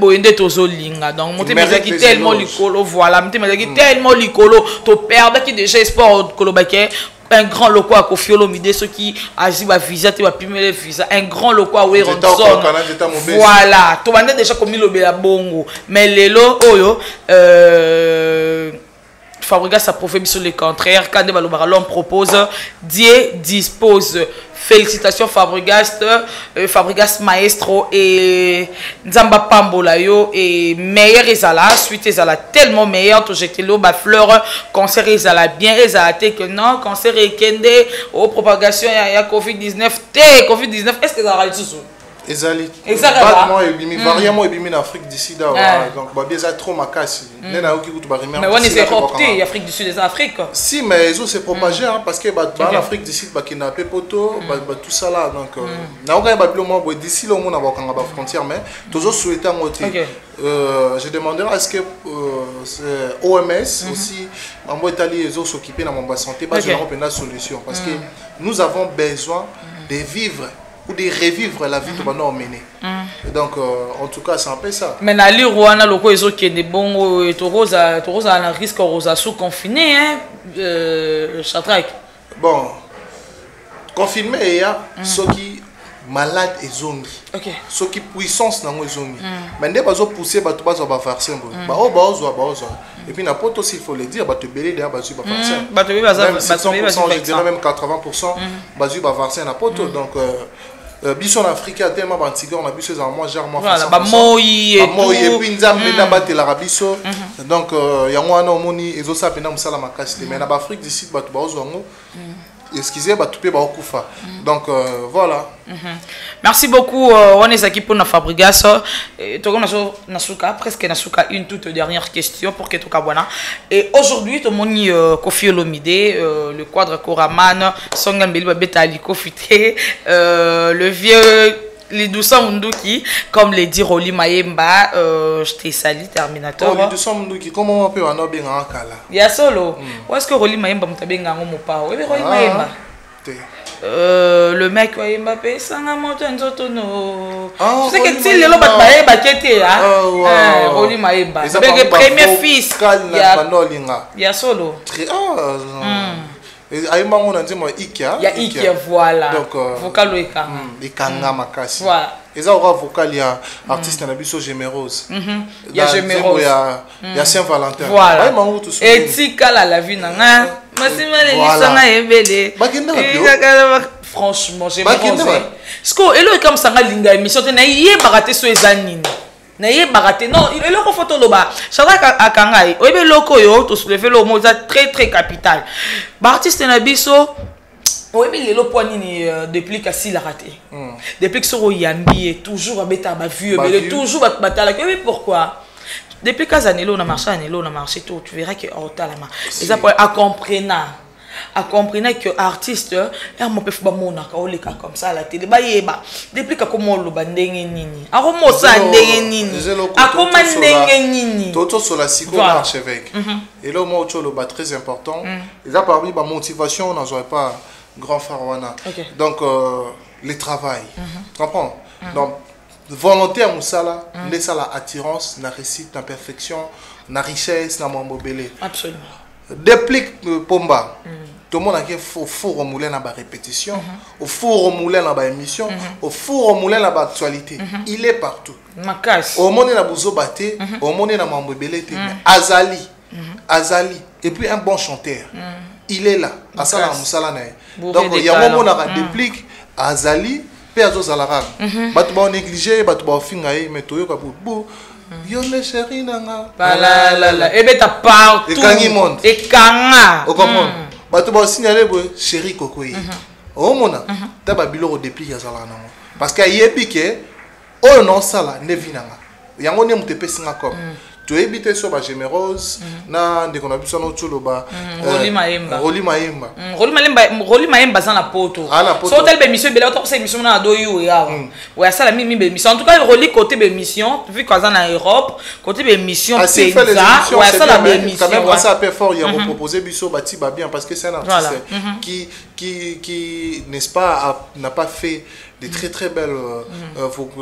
boyende tozolinga donc monter mais tellement licolo voilà monter mais tellement licolo to perdre qui déjà sport kolobake un grand loco à Koffi Olomide ceux qui agit va visa tu vas pimer les visa un grand loco à Weronson voilà tu vas déjà comme il obéa bongo mais les lo oyo Fabregas a prouvé sur le contraire quand l'homme propose Dieu dispose félicitations Fabregas, Fabregas Maestro et Nzamba Pambola yo et meilleur ezala suite ezala tellement meilleur to jeter l'eau ba fleur concert ezala bien ezala te que non concert ekende au propagation ya Covid-19 Covid-19 est-ce que ça va tout Ezali. Exactement. Variément et en Afrique d'ici là. Donc bah bien trop macassi. Mais on est européen, Afrique du Sud des Afriques. Si mais ils ont se propagé parce que bah en Afrique d'ici bah qui n'a pas poto tout ça là donc na on bah plus moins d'ici là on a ba frontière mais toujours souhaiter en côté. Je demanderai est-ce que OMS aussi en Italie ils ont s'occuper dans mon santé pas une bonne solution parce que nous avons besoin de vivre ou de revivre la vie que nous avons menée. Donc, en tout cas, c'est un peu ça. Mais dans le Rwanda, les gens qui sont bons, ils ont un risque de sous-confiné, Chatrak. Bon, confiné, il y a ceux qui sont malades et zombies. Ceux qui puissance dans les zombies. Mais dès qu'ils ont poussé, ils ont fait ça. Et puis, n'importe aussi, il faut le dire, tu belé derrière, tu vas faire ça. Même 100%, je dirais même 80%, tu vas faire ça. Donc, Bisson en Afrique a tellement d'antigua, on a vu ces armoires, germains, Moï et puis Nzambe n'a battu la rabisso. Donc, il y a un homoni, et ça, c'est un salama cassé. Mais en Afrique d'ici, tu vas excusez, tu peux pas kufa. Donc, voilà. Merci beaucoup, on est ici pour notre Fabregas. Presque une toute dernière question pour que tu kabwana. Et aujourd'hui, tout le monde Kofi Olomide, le quadre Koraman, Songan Beli Babetali Kofite, le vieux Lidoussa Munduki, comme le dit Roli Mayemba, je t'ai sali Terminator. Lidoussa Munduki, comment on peut en bien en kala? Il y a solo. Où est-ce que Roli Mayemba m'a bien en mon pas? Oui, Roli Mayemba. Le mec Mbappé sanga moto nzotono. Tu sais que si le lobat baé bakete hein. Roli Maemba. C'est le premier fils. Il y a solo. Et aïma on a dit moi Ikia. Il y a Ikia voilà. Donc vocal Ika. Ikanga makasi. Voilà. Et ça aura vocal il y a artiste na biso Gémérose. Il y a Gémérose. Il y a Saint-Valentin. Voilà. Et Tikala la vie nanga. Franchement, j'ai pas Sko, et là comme ça linga émission na yé baraté so ezanini. Na yé baraté non, il est là ko photo loba. Chara akangai. Oyebe loko yo to soulever le mot très très capital. Ba artiste na biso oyebe lelo poanini depuis kasi la raté. Depuis que so yambi toujours abeta ba vieux, mais toujours batala. Mais pourquoi? Depuis que Zanello a marché, tout, tu verras que Otalama. Et ça pour comprendre que artiste et mon peu famona comme ça la télé depuis que comment le bandenge nini aromo ça ndenge nini akoma ndenge nini toto sur la psycho archevêque et là moi autre le très important et ça parmi ma motivation on n'en pas grand pharaona donc le travail tu comprends donc volonté à Moussala, laisse la attirance, la réussite, la perfection, la richesse, la mobile. Absolument. Déplique Pomba. Tout le monde a fait au four au moulin à la répétition, au four au moulin à la émission, au four au moulin à l'actualité. Il est partout. Au monde il a besoin batté, au monde il a mobile. Azali, Azali, et puis un bon chanteur. Il est là. Asala Moussala. Donc il y a un moment où on a déplique Azali. Péazo Zalara. Batu ba négligé, batu ba fingaye, mais toyo ka pou. Yo le chéri nanga. Palala. Et ben ta partout. Et kangi monde. Et kanga. O comprend. Batu ba signaler chéri kokoyi. O mona. Ta ba biloko depuis ya Zalara nanga. Parce que yebi ke o non sala ne vinanga. Yango ne mtepe singa comme. Tu évites sur la Gémérose, na de qu'on a vu son autre loba. Roli Maemba. Roli Maemba. Roli Maemba dans la poto. Sur telle émission, belle autre émission na doyo ya. Ouais ça la mimi émission. En tout cas Roli côté émission, vu qu'on est en Europe, côté émission c'est ça. Ouais ça la émission. Quand même ça a fait fort, il a proposé biso bati ba bien parce que c'est un artiste qui n'est-ce pas n'a pas fait des très très belles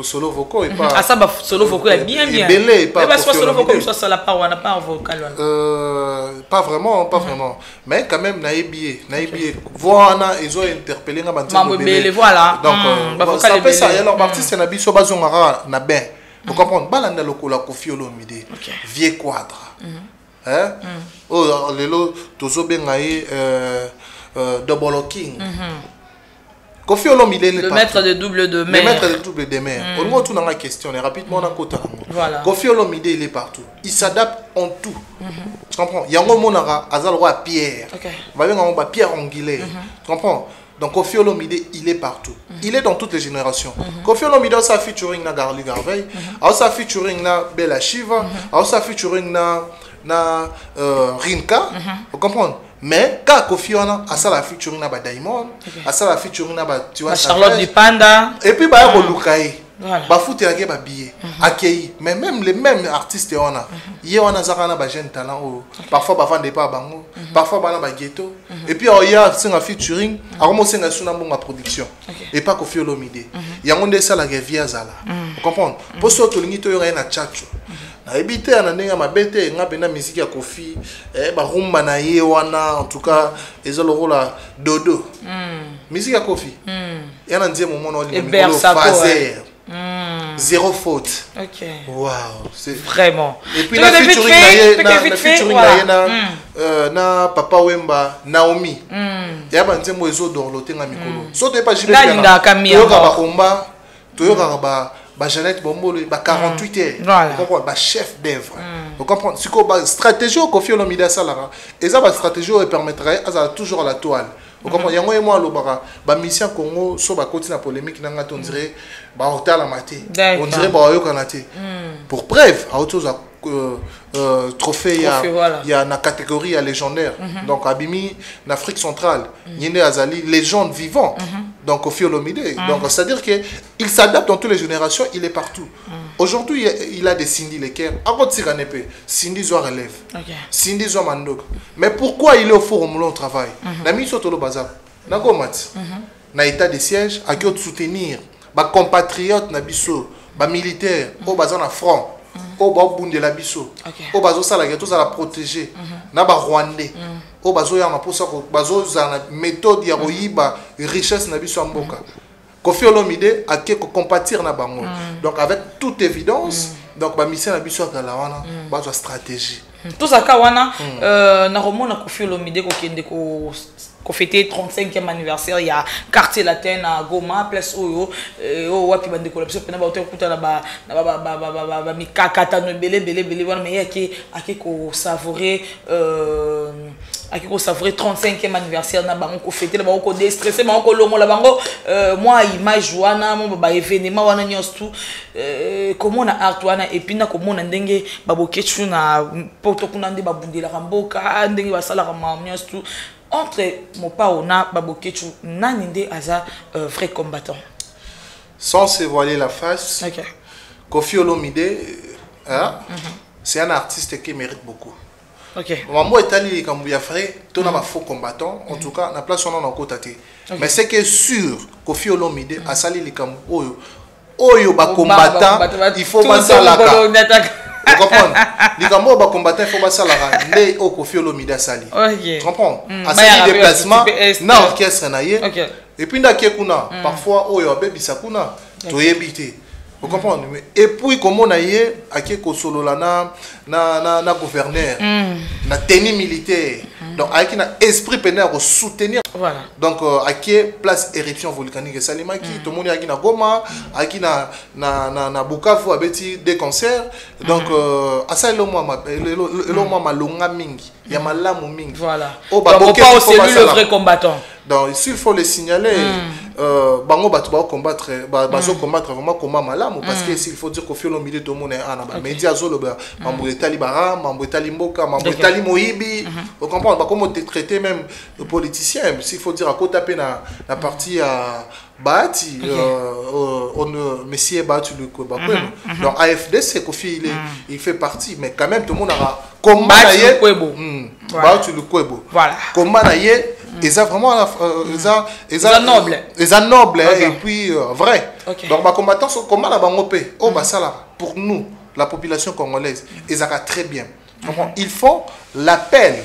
solo vocaux et pas ça bah solo vocaux est bien bien et pas solo vocaux ça la part on a pas vocal pas vraiment mais quand même naïbié voilà ils ont interpellé na bandi voilà donc ça fait ça et alors artiste na biso bazongara na ben vous comprenez balanda lokola Kofi Olomide vieux quadre hein lelo tozo bengaye double king Kofi Olomide il est le partout. maître de double de mer. Le maître de double de mer. Au moins tout dans la question, rapidement on a côté. Voilà. Kofi Olomide il est partout. Il s'adapte en tout. Tu comprends? Il y a un monara azal roi Pierre. Va bien on va Pierre Angulé. Tu comprends? Donc Kofi Olomide il est partout. Il est dans toutes les générations. Kofi Olomide a sa featuring na Garli Garvey, a sa featuring na Bella Shiva, a sa featuring na Rinka. Vous comprenez? Mais quand Kofi a sa featuring na Diamond, a sa featuring na tu vois Charlotte du Panda. Et puis bah Lukaï. Voilà. Ba foot ya ba billet accueilli mais même les mêmes artistes on a hier on a zakana ba jeune talent parfois ba vendre pas bango parfois ba na ba ghetto et puis il y a un featuring a commencé na suna bonga production et pas Kofi Olomide ya ngonde ça la via zala vous comprenez pour ça to lingi to yora na chacho na ebité na ndenge mabete nga pena musique ya Kofi ba rumba na ye wana en tout cas ezolo rola dodo musique ya Kofi ya na ndie moment on dit fazer zéro faute. Ok. Wow, c'est vraiment. Et puis la featuring na Papa Wemba Naomi. Ya ba nzembo ezo dorloté nga mikolo. So te pas jibe na kamia. Toyoka ba komba, toyoka ba Jeannette Bombolo ba 48 heures. Voilà. Vous comprenez ba chef d'œuvre. Vous comprenez ce que ba stratégie au Kofi Olomide salara. Et ça ba stratégie permettrait à toujours à la toile. Vous comprenez? Yango et moi lobara ba mission Congo so ba continue la polémique nanga on dirait ba hôtel la maté. On dirait ba yo kanaté. Pour preuve à autre chose trophée il y a na catégorie à légendaire. Donc Abimi en Afrique centrale, Yende Azali légende vivant. Donc Kofi Olomide. Donc c'est-à-dire que il s'adapte dans toutes les générations, il est partout. Aujourd'hui, il a des Cindy Leker. Encore Tiranepe, Cindy Zoa relève. Cindy Zoa Mandok. Mais pourquoi il est au forum où on travaille? Nami Sotolo Bazar. Nago Mat. Na état de siège, à qui soutenir. Ba compatriotes na biso, ba militaires, au bazar na front. Au bas de la biso. Au bazo ça la gâteau ça la protéger. Na ba Rwandais. Au bazo ya na pour ça bazo za na méthode ya royiba richesse na biso mboka. Kofi Olomide a quelque compatir na bango. Donc avec toute évidence, donc ba mission na biso kala wana, ba stratégie. Tout ça kawana na romona Kofi Olomide ko kende ko fêter 35e anniversaire il y a quartier latin à Goma place oyo wapi bande ko lapso pena ba hotel kuta na ba mikakata no belé wana mais yaki ko savourer aki ko savourer 35e anniversaire na bango ko fêter na bango ko déstresser bango ko longo la bango moi image wana mo ba événement wana nyos tout comment na art wana et puis na comment na ndenge ba bokechu na poto kuna ndé ba bundela ramboka ndenge ba sala ma nyos tout entre Mopa Ona Babokechu Naninde Aza vrai combattant. Sans se voiler la face, Kofi Olomide, c'est un artiste qui mérite beaucoup. Maman est allé comme vous avez tout un faux combattant. En tout cas, la place on a encore tâté. Mais c'est que sûr, Kofi Olomide a sali les comme Oyo ba combattant, il faut pas ça la. Vous comprenez? Les gamins va combattre, il faut pas ça la né au Kofi Olomide sali. Tu comprends? À sali déplacement, na orchestre naie. Et puis na kuna parfois oyo bébé sakuna, to yebité. Vous comprenez? Et puis comment on a eu à qui solo na gouverneur, na tenue militaire. Donc avec un esprit pénal pour soutenir. Voilà. Donc à qui place éruption volcanique Salima qui tout le monde a qui na Goma, à qui na Bukavu abeti des concerts. Donc à ça le moi malonga mingi, il y a malamu mingi. Voilà. Donc on pas c'est lui le vrai combattant. Donc s'il faut le signaler, bango batu ba combattre, bazo combattre vraiment comme malamu parce que s'il faut dire qu'au fil au milieu tout le monde est en médias zolo mambo etali bara, mambo etali mboka, mambo etali moyibi. Vous comprenez? Comment traiter même le politicien, s'il faut dire à côté taper la partie à Bati, Messier Batu le Koba. Donc AFD c'est Kofi il fait partie, mais quand même tout le monde a comment naie Batu le Kobo. Voilà. Comment naie ils ont vraiment noble. Ils ont noble et puis vrai. Donc ma combattant sont comment la bangopé au basala pour nous la population congolaise ils ont très bien. Ils font l'appel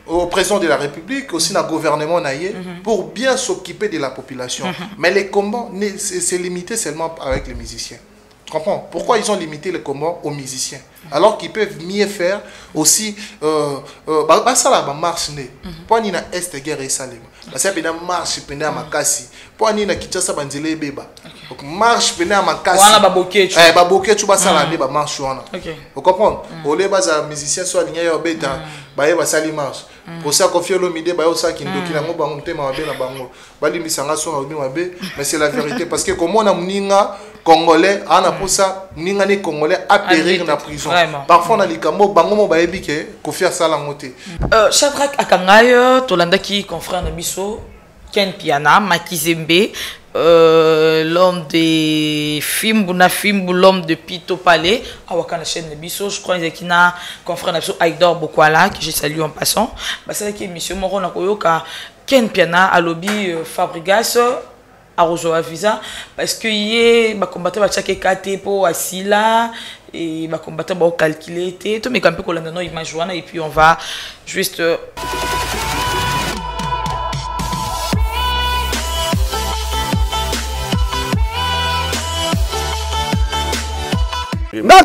au président de la République, aussi dans le gouvernement naïe, pour bien s'occuper de la population. Mais les combats, c'est limité seulement avec les musiciens. Tu comprends? Pourquoi ils ont limité le Comores aux musiciens? Alors qu'ils peuvent mieux faire aussi. Ça là, marche né. Pour ni na est guerre et salim. Ça pena marche pena makasi. Pour ni na Kinshasa banzele beba. Donc marche pena makasi. Voilà baboké. Baboké tu vas ça là ba marche wana. Vous comprenez? Au lieu bas musiciens soit aligné au beta. Ba yeba sali marche. Pour ça confier le midi ba yo ça qui ndoki na ngo bango tema mabe na bango. Ba limisanga so na mabe, mais c'est la vérité parce que comme on a mninga Congolais, on a pour ça, n'ingani Congolais à périr dans la prison. Parfois, on a les camos, bango ba ebike, kofia sala ngote. Shadrack Akangayo, Tolanda qui confrère Nabiso, Ken Piana, Makizembe, l'homme des films, l'homme de Pito Palais, à la chaîne Nabiso, je crois qu'il y a confrère Nabiso, Aïdor Bokwala, que je salue en passant. C'est qui monsieur Moron Nakoyoka, Ken Piana, à lobby Fabrigas. À rejoindre visa parce que hier bah combattre va chaque KT pour Asila et bah combattre va calculer tout mais quand peu qu'on a non image joana et puis on va juste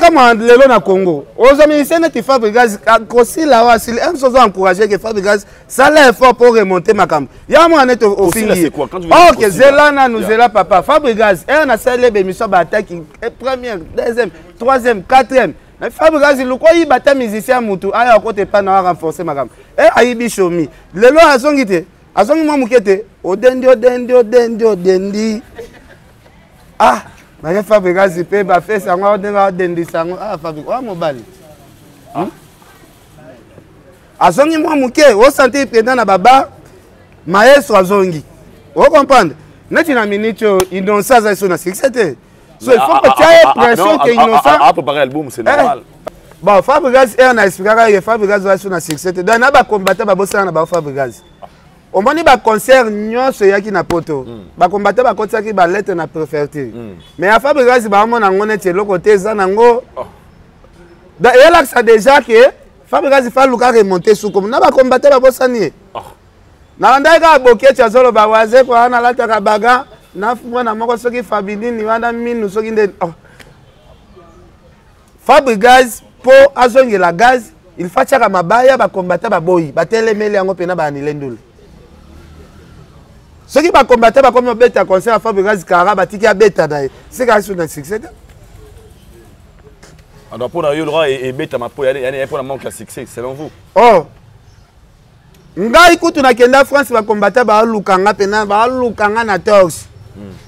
Kama lelo na Congo aux musiciens qui Fabrigas aussi là aussi un chose encourager que Fabrigas ça l'effort pour remonter ma cam ya moi net au fini OK zelana nous zela papa Fabrigas un a celle émission ba attaque première deuxième troisième quatrième mais Fabrigas le quoi il bata musicien mutu aya côté pas na renforcer ma cam et ayibi shomi lelo azongite azongi moi mukete odendi ah mais Fabrigas il peut ba faire ça on denga dendi ça ah Fabrigas mobali azongi moi muke au santé président na baba maestro azongi vous comprendre neti na minute innocent ça na succès so il faut que tu aies pression que innocent à préparer l'album c'est normal bon Fabrigas est na expliquer que Fabrigas va sur na succès donc na ba combattre ba bossa na ba Fabrigas au moni ba concert nyonso yaki na poto ba combattre ba concert ki ba lettre na préféré mais à Fabrigas ba mona ngone te lokote za nango da ela ça déjà que Fabrigas il faut luka remonter sous comme na ba combattre ba bossani na ndaka boke cha zolo ba waze ko ana lata ka baga na mwana moko soki Fabinini wana minu soki nde Fabrigas po azongi la gaz il faut chaka mabaya ba combattre ba boyi ba telemeli yango pena ba anilendul. Ceux qui va combattre comme un bête à concert à Fabrigas Kara, batiki à bête d'ailleurs. C'est quand même un succès. Alors pour la Yolra et bête à ma peau, il y a un manque à succès, selon vous. Oh, nga écoute na kenda France va combattre ba lukanga pena ba lukanga na tox.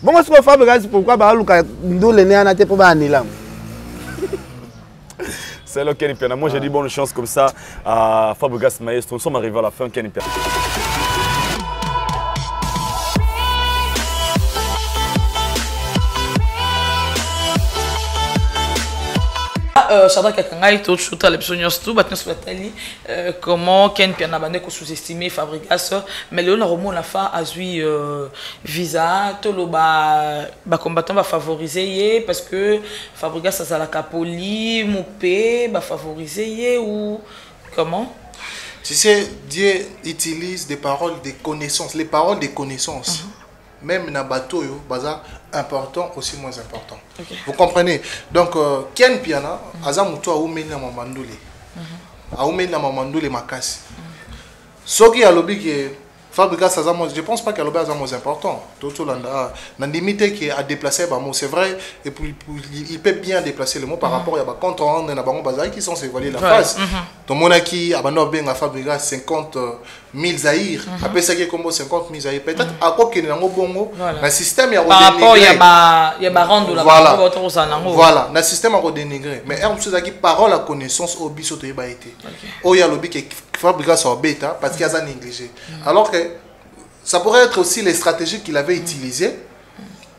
Bon ce que Fabrigas pourquoi ba luka ndole ne ana te pour ba anila. C'est le Ken Piana. Moi j'ai dit bonne chance comme ça à Fabrigas Maestro. Nous sommes arrivés à la fin Ken Piana. Shadrack Akangayo tout chuta les besoins tout battre sur Nathalie comment Ken Piana bande ko sous-estimer Fabrigas mais le romo la fa azui visa tout le ba combattant va favoriser parce que Fabrigas ça la capoli moupé va favoriser ou comment tu sais Dieu utilise des paroles de connaissances les paroles de connaissances même na bateau yo baza important aussi moins important. Vous comprenez? Donc Ken Piana aza muto a umeni na mamandule. A umeni na mamandule makasi. Soki alobi ke Fabrigas aza je pense pas qu'alobi aza moins important. Toto landa na limité qui a déplacé ba mot c'est vrai et puis il peut bien déplacer le mot par rapport à ba quand on rentre na bango bazai qui sont évaluer la face. Ton monaki abano benga Fabrigas 50 000 zaïr après ça qui est comme 50 000 zaïr peut-être à quoi qu'il y a un bongo le système par rapport il y a ba rendre la voilà le système a redénigré mais un chose qui parole à connaissance au biso to yeba été oh il y a lobby qui Fabrigas au bêta parce qu'il y a ça négligé alors que ça pourrait être aussi les stratégies qu'il avait utilisées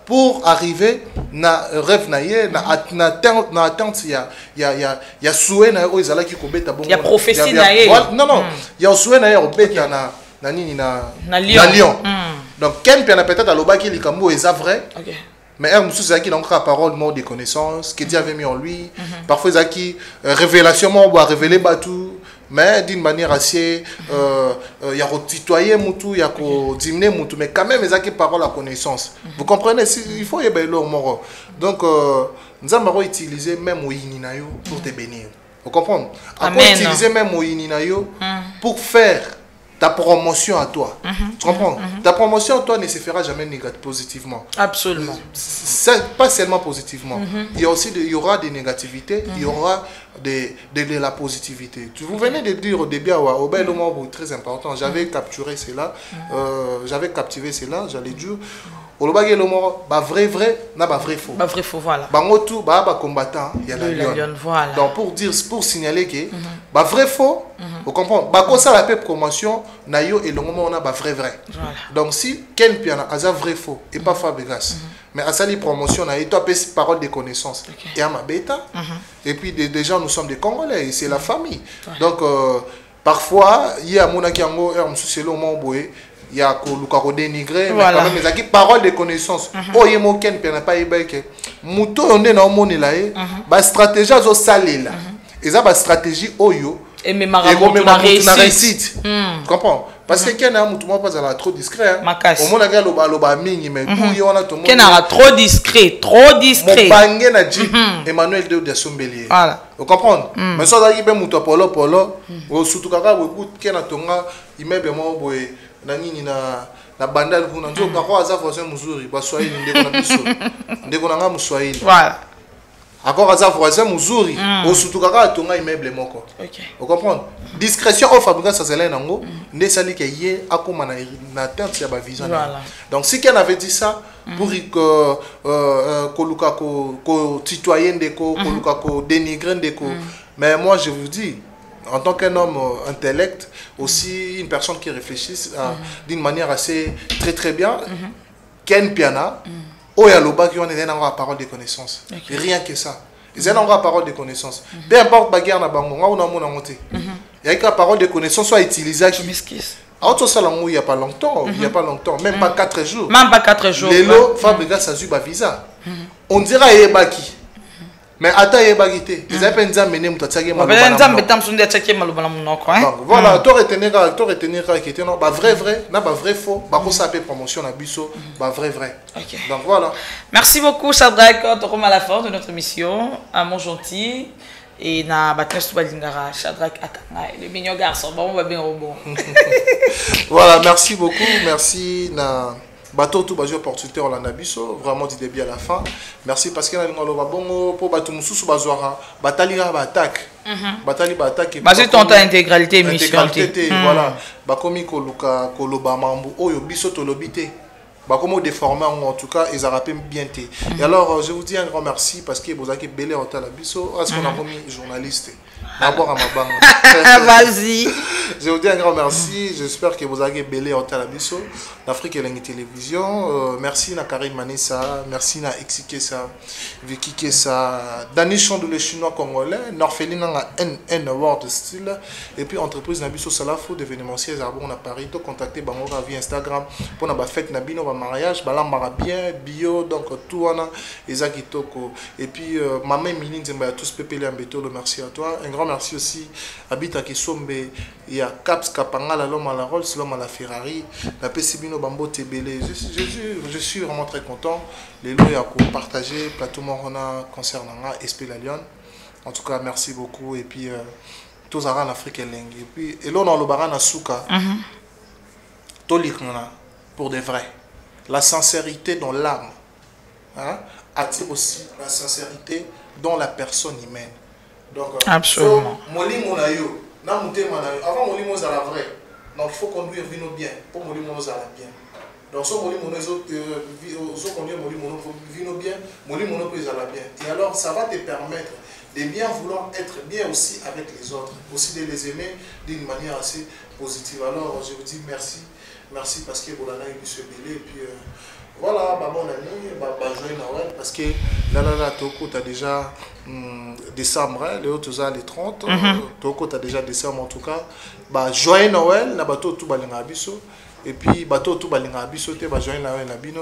pour arriver na rêve na ye na attente il y a souhait na o ezala ki ko beta bongo il y a prophétie na ye non il y a souhait na ye o beta na nini na Lyon donc Ken Piana peut-être à l'obaki likambo est vrai mais un monsieur c'est qui donc la parole mot de connaissance que Dieu avait mis en lui parfois c'est qui révélation on va révéler batou mais d'une manière assez il y a tutoyer mutu il y a diminuer mutu mais quand même ils ont qui parole à connaissance vous comprenez il faut y avoir l'or moro donc Nzamba va utiliser même Oyini na yo pour te bénir. Vous comprenez? Amen. Utiliser même Oyini na yo pour faire ta promotion à toi. Tu comprends? Ta promotion à toi ne se fera jamais positivement. Absolument. Pas seulement positivement. Il y a aussi il y aura des négativités, il y aura de la positivité. Vous venez de dire au début, au moment très important, j'avais capturé cela, j'avais captivé cela, j'allais dire. Au vrai vrai, n'a pas vrai faux. Pas vrai faux, voilà. Tout combattant, il y a la Lyon. Voilà. Donc pour signaler que vrai faux, vous comprenez? Ça la paix promotion, nayo et le moment on a vrai vrai. Voilà. Donc si Ken Piana a vrai faux et pas Fabregas, mais à ça les promotions nayo toi pèse parole de connaissance. Et à ma bêta. Et puis déjà nous sommes des Congolais, c'est la famille. Donc parfois il y a mon akiango et c'est le moment boé. Il y a ko dénigrer mais quand même les parole de connaissance oh yemo ken pe na pas ibeke muto onde na omoni la ba stratégie zo salela eza ba stratégie oyo et même na réussite tu comprends parce que ken a muto mo pas ala trop discret au mona ga loba mingi mais tout yo na to ken a trop discret mo bangé na ji Emmanuel de Sombelier voilà vous comprenez mais ça za ki be muto polo o surtout kaka bo ken a tonga immeuble mo boye na nini na bandal kuna nzo ngako aza voisin muzuri ba Swahili ndeko na biso ndeko na nga muswahili voilà encore aza voisin muzuri o surtout kaka atonga immeuble moko vous comprenez discrétion au Fabregas Azala nango nde sali ke ye akoma na tente ya ba vision donc si quelqu'un avait dit ça pour que koluka ko citoyen ndeko koluka ko dénigrer ndeko mais moi je vous dis en tant qu'un homme intellect, aussi une personne qui réfléchit d'une manière assez très bien, Ken Piana, Oyaloba qui ont une parole de connaissance. Rien que ça. Ils ont une parole de connaissance. Peu importe bagarre na bango, on a mon monté. Il y a une parole de connaissance soit utilisée. Autre ça il n'y a pas longtemps, même pas 4 jours. Même pas 4 jours. Les lots Fabregas a eu ba visa. On dirait Ebaki. Mais attends, il y a des gens qui ont mené mon tatiage voilà, tu retenir vrai, n'a pas vrai faux, bah ça peut promotion à biso, bah vrai. Donc voilà. Merci beaucoup Shadrach, on tombe à la fin de notre émission, à mon gentil et na Batnes Balingara, Shadrach Atanga, le mignon garçon, bon on va bien au bon. Voilà, merci beaucoup, merci na bateau tout basé opportunité on l'a biso vraiment du début à la fin merci parce que na ngolo ba bongo pour bato mususu bazwara batali ba attaque batali ba attaque basé ton intégralité émission voilà ba komi ko luka ko loba mambu oyo biso to lobité ba komo déformer en tout cas ils rappellent bien té et alors je vous dis un grand merci parce que vous avez belé hôtel la biso est-ce qu'on a commis journaliste d'abord à ma banque vas-y je vous dis un grand merci j'espère que vous avez belé hôtel la biso l'Afrique et la télévision merci na Karim Manissa merci na Exikesa Vicky Kessa Dani Chandou le chinois congolais Norpheline na NN Award style et puis entreprise na biso Salafo d'événementiel Zarbon à Paris to contacter bango via Instagram pour na ba fête na bino ba mariage balambara bien bio donc tout wana ezaki toko et puis maman Emily Nzemba tous pepele ambeto le merci à toi un grand merci aussi habite à Kisombe il y a Caps Kapangala l'homme à la Rolls l'homme à la Ferrari la PCB Bambo Tebele, je suis vraiment très content. Les lois à partager, plateau Morona concernant SP La Lyon. En tout cas, merci beaucoup. Et puis, tous en Afrique et Lengue. Et puis, et là, on a le baran à Souka. Tolikana, pour de vrai. La sincérité dans l'âme. Attire aussi la sincérité dans la personne humaine. Donc, absolument. Avant, Molimo, c'est la vraie. Donc il faut conduire vino bien pour mourir mon bien. Donc si mourir mon vino bien, mourir mon bien. Et alors ça va te permettre de bien vouloir être bien aussi avec les autres, aussi de les aimer d'une manière assez positive. Alors je vous dis merci parce que vous l'avez pu se mêler et puis voilà, bon année, joyeux Noël parce que là Toko t'as déjà décembre, les autres les 30, Toko t'as déjà décembre en tout cas. Joyeux Noël, na bateau tout balinga biso et puis bateau tout balinga biso te joyeux Noël na bino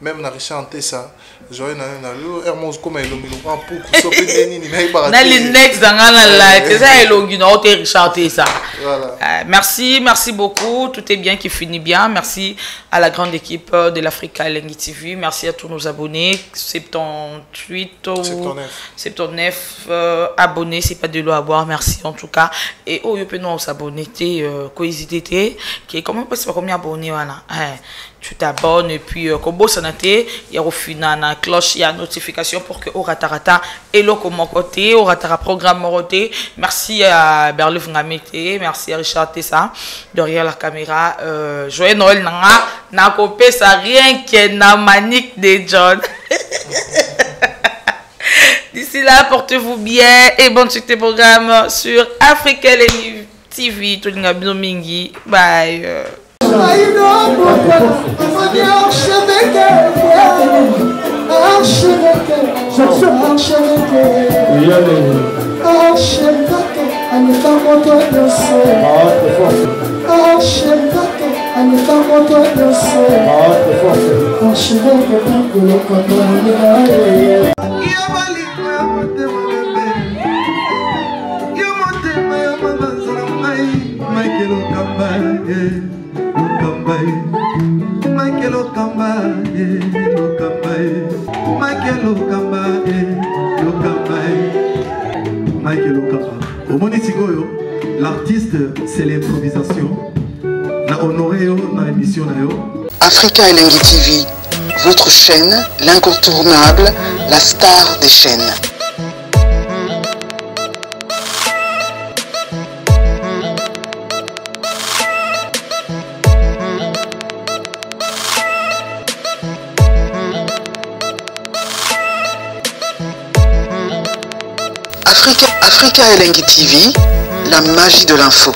même na Richard Ntesa joyeux na lo Hermos comme elongi no pour sope deni ni na na li next dans la live ça elongi no te Richard Ntesa. Voilà. Merci beaucoup, tout est bien qui finit bien. Merci à la grande équipe de l'Africa Elengi TV, merci à tous nos abonnés 79 abonnés, c'est pas de l'eau à boire, merci en tout cas. Et oh, peut nous s'abonner, qui est comment pas combien abonnés voilà. Tu t'abonnes et puis comme ça il y a au final la cloche, il y a notification pour que au ratarata et le comme côté au ratara programme roté. Merci à Berluf Ngamete, merci à Richard Ntesa derrière la caméra. Joyeux Noël n'a copé ça rien que na manique de John. D'ici là, portez-vous bien et bonne suite des programmes sur Africa Elengi TV. Tout le monde mingi. Bye. L'artiste, c'est l'improvisation. Na honoré dans l'émission. Africa Elengi TV, votre chaîne, l'incontournable, la star des chaînes. Africa Elengi TV, la magie de l'info.